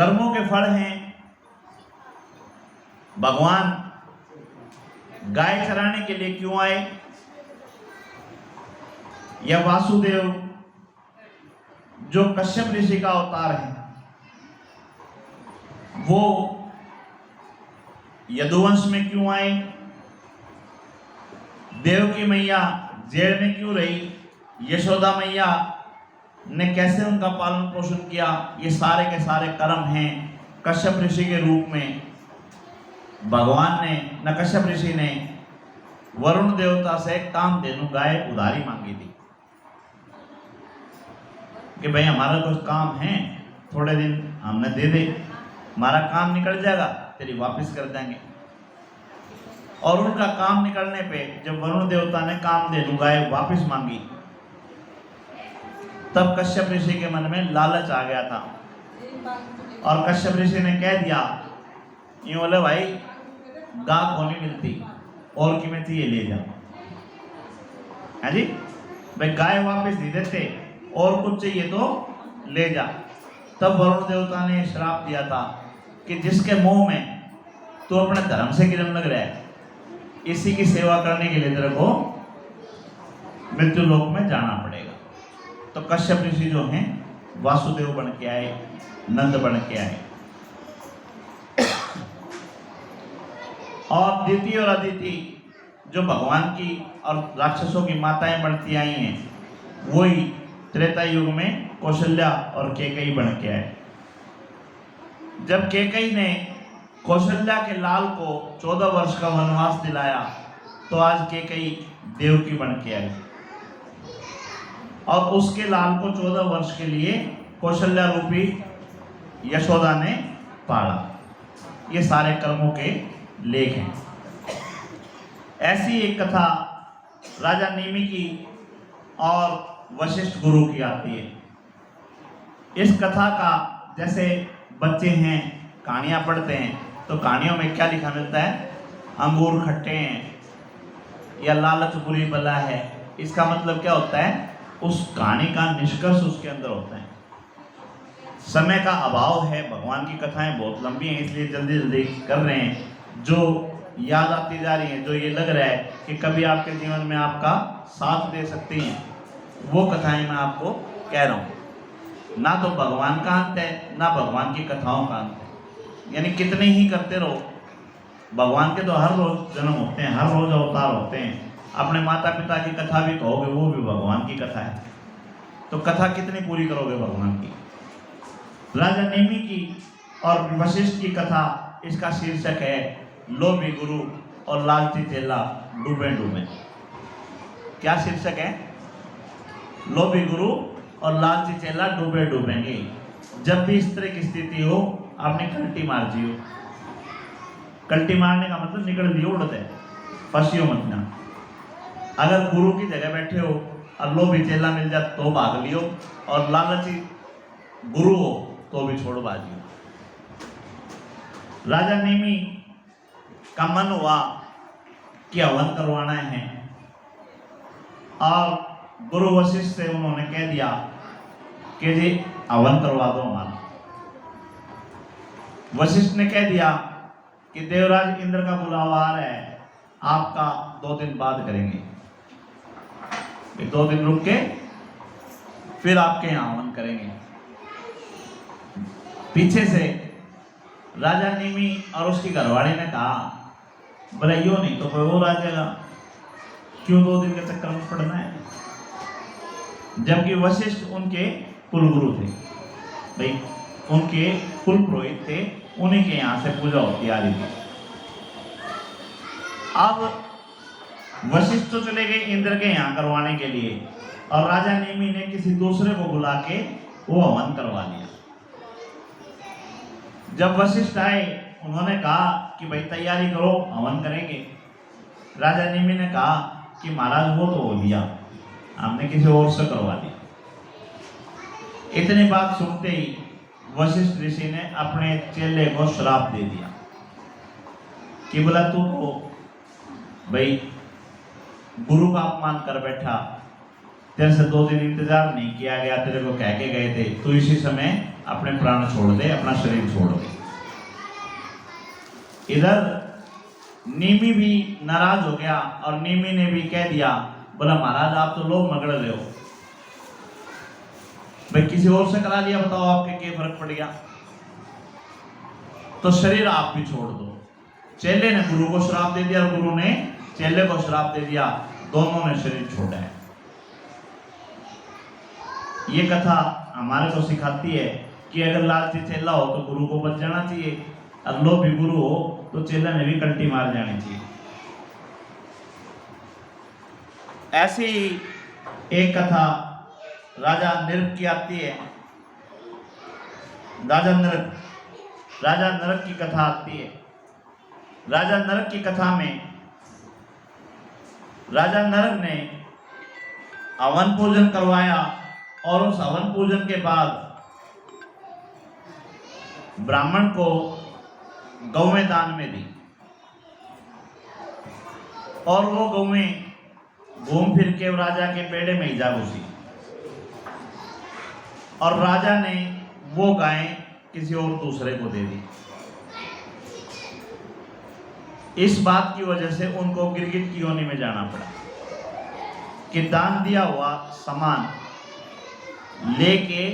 कर्मों के फल हैं। भगवान गाय चराने के लिए क्यों आए? यह वासुदेव जो कश्यप ऋषि का अवतार है, वो यदुवंश में क्यों आए? देवकी मैया जेल में क्यों रही? यशोदा मैया ने कैसे उनका पालन पोषण किया? ये सारे के सारे कर्म हैं कश्यप ऋषि के रूप में। भगवान ने न कश्यप ऋषि ने वरुण देवता से कामधेनु गाय उधारी मांगी थी कि भाई हमारा कुछ काम है, थोड़े दिन हमने दे दे, हमारा काम निकल जाएगा, तेरी वापस कर देंगे। और उनका काम निकलने पे जब वरुण देवता ने कामधेनु गाय वापस मांगी, तब कश्यप ऋषि के मन में लालच आ गया था और कश्यप ऋषि ने कह दिया, ये बोले भाई गाय को नहीं मिलती और की में थी, ये ले जाओ। है जी, भाई गाय वापस नहीं देते और कुछ चाहिए तो ले जा। तब वरुण देवता ने श्राप दिया था कि जिसके मुंह में तू अपने धर्म से गिरने लग रहा है, इसी की सेवा करने के लिए तेरे को मृत्यु लोक में जाना पड़ेगा। तो कश्यप ऋषि जो हैं वासुदेव बन के आए, नंद बन के आए। और दिति और अदिति जो भगवान की और राक्षसों की माताएं बनती आई हैं, वही त्रेता युग में कौशल्या और कैकेयी बन के आए। जब कैकेयी ने कौशल्या के लाल को 14 वर्ष का वनवास दिलाया, तो आज कैकेयी देवकी बन के आई और उसके लाल को 14 वर्ष के लिए कौशल्या रूपी यशोदा ने पाला। ये सारे कर्मों के लेख हैं। ऐसी एक कथा राजा नेमि की और वशिष्ठ गुरु की आती है। इस कथा का जैसे बच्चे हैं कहानियाँ पढ़ते हैं तो कहानियों में क्या लिखा मिलता है? अंगूर खट्टे हैं या लालच बुरी बला है। इसका मतलब क्या होता है? उस कहानी का निष्कर्ष उसके अंदर होता है। समय का अभाव है, भगवान की कथाएं बहुत लंबी हैं, इसलिए जल्दी जल्दी कर रहे हैं। जो याद आती जा रही है, जो ये लग रहा है कि कभी आपके जीवन में आपका साथ दे सकती हैं, वो कथाएं मैं आपको कह रहा हूँ। ना तो भगवान का अंत है, ना भगवान की कथाओं का अंत है। यानी कितने ही करते रहो, भगवान के तो हर रोज जन्म होते हैं, हर रोज अवतार होते हैं। अपने माता पिता की कथा भी कहोगे, वो भी भगवान की कथा है। तो कथा कितनी पूरी करोगे भगवान की? राजा नेमि की और वशिष्ठ की कथा, इसका शीर्षक है लोभी गुरु और लालची चेला डूबे डूबे। क्या शीर्षक है? लोभी गुरु और लालची चेला डूबे डूबेंगे। जब भी इस तरह की स्थिति हो, आपने कल्टी मार दियो। कल्टी मारने का मतलब निकल दियो, उड़ते फंसियो मत ना। अगर गुरु की जगह बैठे हो और लोभी चेला मिल जाए तो भाग लियो, और लालची गुरु हो तो भी छोड़ बाजियो। राजा नेमि का मन हुआ कि हवन करवाना है, और गुरु वशिष्ठ से उन्होंने कह दिया कि जी हवन करवा दो हमारा। वशिष्ठ ने कह दिया कि देवराज इंद्र का बुलावा आ रहा है, आपका 2 दिन बाद करेंगे। 2 दिन रुक के फिर आपके यहाँ हवन करेंगे। पीछे से राजा नेमि और उसकी घरवाली ने कहा, बोले यो नहीं तो कोई और आ जाएगा, क्यों 2 दिन के चक्कर में पड़ना है? जबकि वशिष्ठ उनके कुलगुरु थे, भाई उनके कुल पुरोहित थे, उन्हीं के यहाँ से पूजा होती आ रही थी। अब वशिष्ठ तो चले गए इंद्र के यहाँ करवाने के लिए, और राजा नेमि ने किसी दूसरे को बुला के वो हवन करवा लिया। जब वशिष्ठ आए, उन्होंने कहा कि भाई तैयारी करो, हवन करेंगे। राजा नेमि ने कहा कि महाराज वो तो हो लिया, हमने किसी और से करवा लिया। इतनी बात सुनते ही वशिष्ठ ऋषि ने अपने चेले को श्राप दे दिया कि बोला तू तो भाई गुरु का अपमान कर बैठा, तेरे से 2 दिन इंतजार नहीं किया गया, तेरे को कह के गए थे, तू इसी समय अपने प्राण छोड़ दे, अपना शरीर छोड़ दे। इधर नीमी भी नाराज हो गया और नीमी ने भी कह दिया, बोला महाराज आप तो लोभ मगड़ रहे हो, भाई किसी और से करा लिया, बताओ आपके क्या फर्क पड़ गया, तो शरीर आप भी छोड़ दो। चेले ने गुरु को श्राप दे दिया और गुरु ने चेले को श्राप दे दिया, दोनों ने शरीर छोड़ा है। ये कथा हमारे को सिखाती है कि अगर लालची चेला हो तो गुरु को बच जाना चाहिए, और लोभी गुरु हो तो चेला ने भी कंटी मार जानी चाहिए। ऐसी एक कथा राजा नृप की आती है। राजा नरक की कथा आती है। राजा नरक की कथा में राजा नरक ने हवन पूजन करवाया और उस हवन पूजन के बाद ब्राह्मण को गौवें दान में दी, और वो गौवें घूम फिर के राजा के पेड़े में ही जा घुसी, और राजा ने वो गायें किसी और दूसरे को दे दी। इस बात की वजह से उनको गिरगिट की योनि में जाना पड़ा कि दान दिया हुआ सामान लेके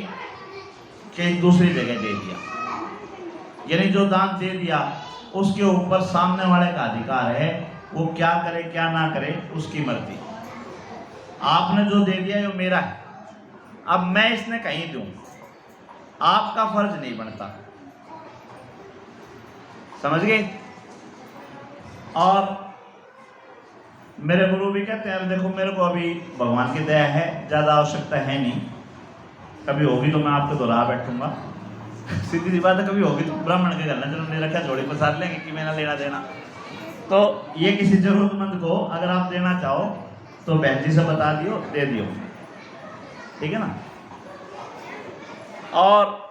कहीं दूसरी जगह दे दिया, यानी जो दान दे दिया उसके ऊपर सामने वाले का अधिकार है, वो क्या करे क्या ना करे उसकी मर्जी। आपने जो दे दिया वो मेरा है, अब मैं इसने कहीं दूं, आपका फर्ज नहीं बनता। समझ गए? और मेरे गुरु भी कहते हैं, देखो मेरे को अभी भगवान की दया है, ज़्यादा आवश्यकता है नहीं, कभी होगी तो मैं आपको दोहरा बैठूंगा। सीधी सी बात है, कभी होगी तो ब्राह्मण के घर चलो नहीं रखा जोड़ी पसार लेंगे कि मैंने लेना देना। तो ये किसी जरूरतमंद को अगर आप देना चाहो तो बहन जी से बता दियो, दे दियो, ठीक है ना। और